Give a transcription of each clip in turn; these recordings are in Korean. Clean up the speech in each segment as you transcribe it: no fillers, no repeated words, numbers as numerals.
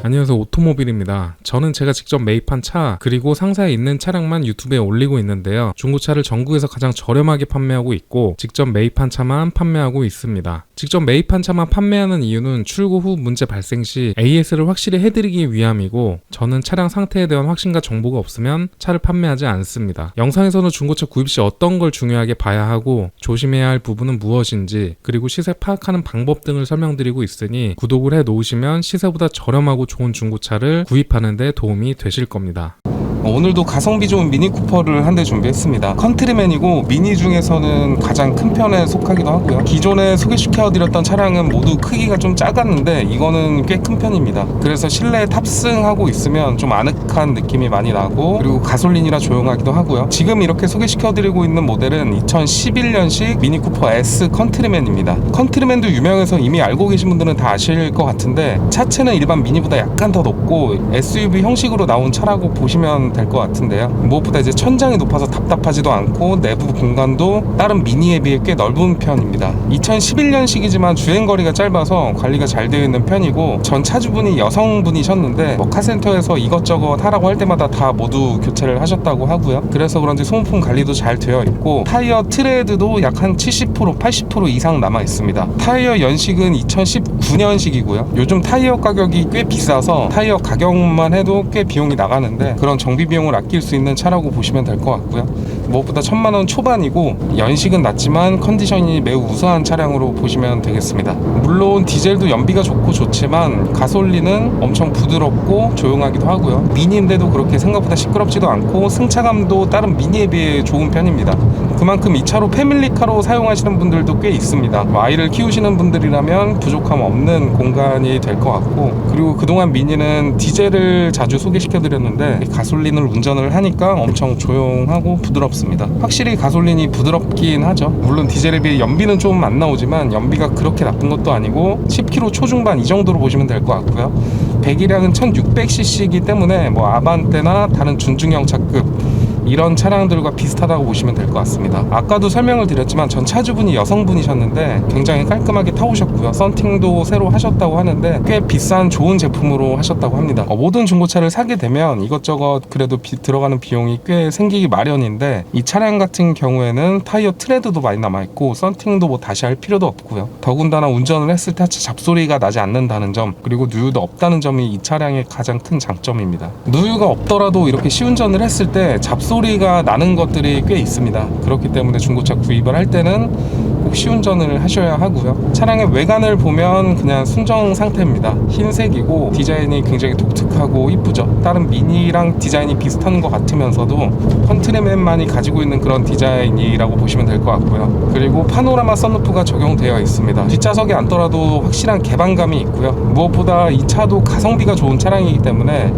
안녕하세요, 오토모빌입니다. 저는 제가 직접 매입한 차 그리고 상사에 있는 차량만 유튜브에 올리고 있는데요. 중고차를 전국에서 가장 저렴하게 판매하고 있고 직접 매입한 차만 판매하고 있습니다. 직접 매입한 차만 판매하는 이유는 출고 후 문제 발생 시 AS를 확실히 해드리기 위함이고, 저는 차량 상태에 대한 확신과 정보가 없으면 차를 판매하지 않습니다. 영상에서는 중고차 구입 시 어떤 걸 중요하게 봐야 하고 조심해야 할 부분은 무엇인지, 그리고 시세 파악하는 방법 등을 설명드리고 있으니 구독을 해 놓으시면 시세보다 저렴하고 좋은 중고차를 구입하는 데 도움이 되실 겁니다. 오늘도 가성비 좋은 미니 쿠퍼를 한 대 준비했습니다. 컨트리맨이고 미니 중에서는 가장 큰 편에 속하기도 하고요. 기존에 소개시켜드렸던 차량은 모두 크기가 좀 작았는데 이거는 꽤 큰 편입니다. 그래서 실내에 탑승하고 있으면 좀 아늑한 느낌이 많이 나고, 그리고 가솔린이라 조용하기도 하고요. 지금 이렇게 소개시켜드리고 있는 모델은 2011년식 미니 쿠퍼 S 컨트리맨입니다. 컨트리맨도 유명해서 이미 알고 계신 분들은 다 아실 것 같은데, 차체는 일반 미니보다 약간 더 높고 SUV 형식으로 나온 차라고 보시면 될 것 같은데요. 무엇보다 이제 천장이 높아서 답답하지도 않고 내부 공간도 다른 미니에 비해 꽤 넓은 편입니다. 2011년식이지만 주행거리가 짧아서 관리가 잘 되어 있는 편이고, 전 차주분이 여성분이셨는데 카센터에서 이것저것 하라고 할 때마다 다 모두 교체를 하셨다고 하고요. 그래서 그런지 소모품 관리도 잘 되어 있고, 타이어 트레드도 약 한 70% 80% 이상 남아 있습니다. 타이어 연식은 2019년식이고요. 요즘 타이어 가격이 꽤 비싸서 타이어 가격만 해도 꽤 비용이 나가는데, 그런 정비 비용을 아낄 수 있는 차라고 보시면 될 것 같고요. 무엇보다 1000만원 초반이고 연식은 낮지만 컨디션이 매우 우수한 차량으로 보시면 되겠습니다. 물론 디젤도 연비가 좋고 좋지만 가솔린은 엄청 부드럽고 조용하기도 하고요. 미니인데도 그렇게 생각보다 시끄럽지도 않고 승차감도 다른 미니에 비해 좋은 편입니다. 그만큼 이 차로 패밀리카로 사용하시는 분들도 꽤 있습니다. 아이를 키우시는 분들이라면 부족함 없는 공간이 될 것 같고, 그리고 그동안 미니는 디젤을 자주 소개시켜드렸는데 가솔린을 운전을 하니까 엄청 조용하고 부드럽습니다. 확실히 가솔린이 부드럽긴 하죠. 물론 디젤에 비해 연비는 좀 안 나오지만 연비가 그렇게 나쁜 것도 아니고 10km 초중반 이 정도로 보시면 될 것 같고요. 배기량은 1600cc이기 때문에 아반떼나 다른 준중형 차급 이런 차량들과 비슷하다고 보시면 될 것 같습니다. 아까도 설명을 드렸지만 전 차주분이 여성분이셨는데 굉장히 깔끔하게 타오셨고요. 썬팅도 새로 하셨다고 하는데 꽤 비싼 좋은 제품으로 하셨다고 합니다. 모든 중고차를 사게 되면 이것저것 그래도 들어가는 비용이 꽤 생기기 마련인데, 이 차량 같은 경우에는 타이어 트레드도 많이 남아있고 썬팅도 다시 할 필요도 없고요. 더군다나 운전을 했을 때 하체 잡소리가 나지 않는다는 점, 그리고 누유도 없다는 점이 이 차량의 가장 큰 장점입니다. 누유가 없더라도 이렇게 시운전을 했을 때 잡소리가 나는 것들이 꽤 있습니다. 그렇기 때문에 중고차 구입을 할 때는 꼭 시운전을 하셔야 하고요. 차량의 외관을 보면 그냥 순정 상태입니다. 흰색이고 디자인이 굉장히 독특하고 이쁘죠. 다른 미니랑 디자인이 비슷한 것 같으면서도 컨트리맨만이 가지고 있는 그런 디자인이라고 보시면 될 것 같고요. 그리고 파노라마 썬루프가 적용되어 있습니다. 뒷좌석에 앉더라도 확실한 개방감이 있고요. 무엇보다 이 차도 가성비가 좋은 차량이기 때문에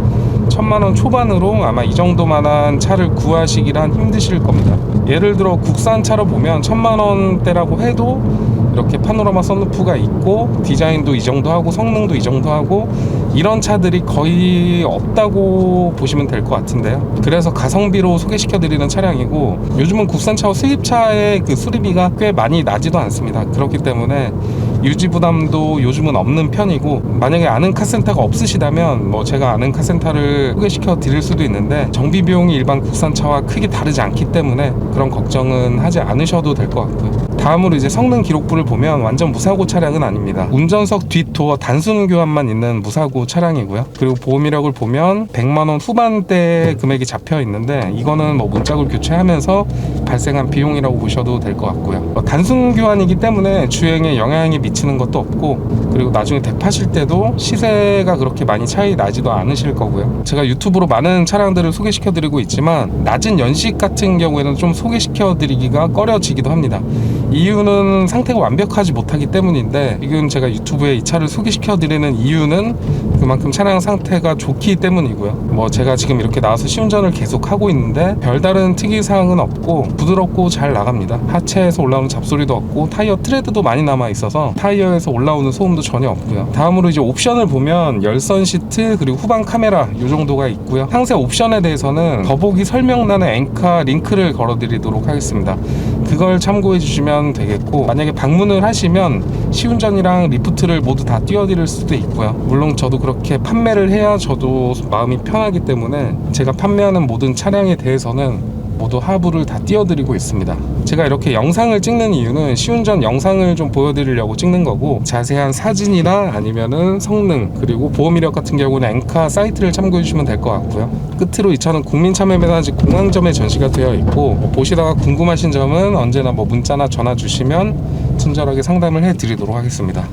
1000만원 초반으로 아마 이 정도만한 차를 구하시기란 힘드실 겁니다. 예를 들어 국산차로 보면 1000만원대라고 해도 이렇게 파노라마 썬루프가 있고 디자인도 이 정도 하고 성능도 이 정도 하고 이런 차들이 거의 없다고 보시면 될 것 같은데요. 그래서 가성비로 소개시켜드리는 차량이고, 요즘은 국산차와 수입차의 그 수리비가 꽤 많이 나지도 않습니다. 그렇기 때문에 유지 부담도 요즘은 없는 편이고, 만약에 아는 카센터가 없으시다면 제가 아는 카센터를 소개시켜 드릴 수도 있는데, 정비 비용이 일반 국산차와 크게 다르지 않기 때문에 그런 걱정은 하지 않으셔도 될 것 같고요. 다음으로 이제 성능 기록부를 보면 완전 무사고 차량은 아닙니다. 운전석 뒷 도어 단순 교환만 있는 무사고 차량이고요. 그리고 보험 이력을 보면 100만원 후반대 금액이 잡혀 있는데, 이거는 문짝을 교체하면서 발생한 비용이라고 보셔도 될 것 같고요. 단순 교환이기 때문에 주행에 영향이 미치는 것도 없고, 그리고 나중에 대파실 때도 시세가 그렇게 많이 차이 나지도 않으실 거고요. 제가 유튜브로 많은 차량들을 소개시켜 드리고 있지만 낮은 연식 같은 경우에는 좀 소개시켜 드리기가 꺼려지기도 합니다. 이유는 상태가 완벽하지 못하기 때문인데, 지금 제가 유튜브에 이 차를 소개시켜 드리는 이유는 그만큼 차량 상태가 좋기 때문이고요. 제가 지금 이렇게 나와서 시운전을 계속 하고 있는데 별다른 특이사항은 없고 부드럽고 잘 나갑니다. 하체에서 올라오는 잡소리도 없고 타이어 트레드도 많이 남아 있어서 타이어에서 올라오는 소음도 전혀 없고요. 다음으로 이제 옵션을 보면 열선 시트 그리고 후방 카메라 이 정도가 있고요. 상세 옵션에 대해서는 더보기 설명란에 엔카 링크를 걸어 드리도록 하겠습니다. 그걸 참고해 주시면 되겠고, 만약에 방문을 하시면 시운전이랑 리프트를 모두 다 띄워드릴 수도 있고요. 물론 저도 그렇게 판매를 해야 저도 마음이 편하기 때문에 제가 판매하는 모든 차량에 대해서는 모두 하부를 다 띄워드리고 있습니다. 제가 이렇게 영상을 찍는 이유는 시운전 영상을 좀 보여드리려고 찍는 거고, 자세한 사진이나 아니면은 성능 그리고 보험 이력 같은 경우는 엔카 사이트를 참고해 주시면 될 것 같고요. 끝으로 이 차는 국민참여매단지 공항점에 전시가 되어 있고, 보시다가 궁금하신 점은 언제나 문자나 전화 주시면 친절하게 상담을 해드리도록 하겠습니다.